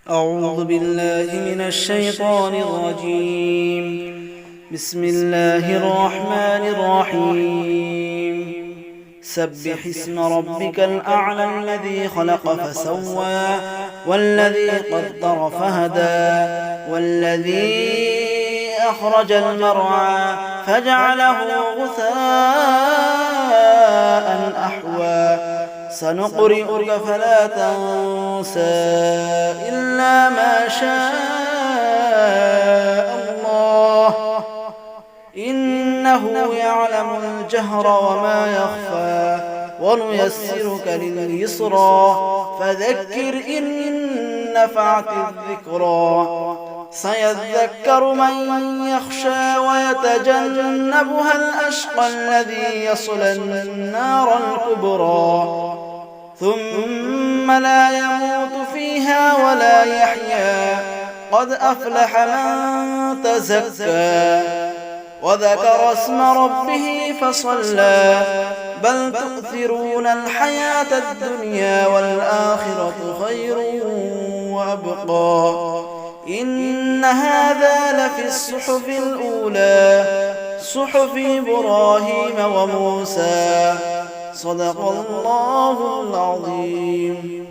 أعوذ بالله من الشيطان الرجيم. بسم الله الرحمن الرحيم. سبح اسم ربك الأعلى الذي خلق فسوى والذي قدر فهدى والذي أخرج المرعى فجعله غثاء أحوى سنقرئك فلا تنسى إلا ما شاء الله إنه يعلم الجهر وما يخفى ونيسرك لليسرى فذكر إن نفعت الذكرى سيذكر من يخشى ويتجنبها الأشقى الذي يصلى النار الكبرى ثم لا يموت فيها ولا يحيا قد أفلح من تزكى وذكر اسم ربه فصلى بل تؤثرون الحياة الدنيا والآخرة خير وأبقى إن هذا لفي الصحف الأولى صحف إبراهيم وموسى صدق الله العظيم.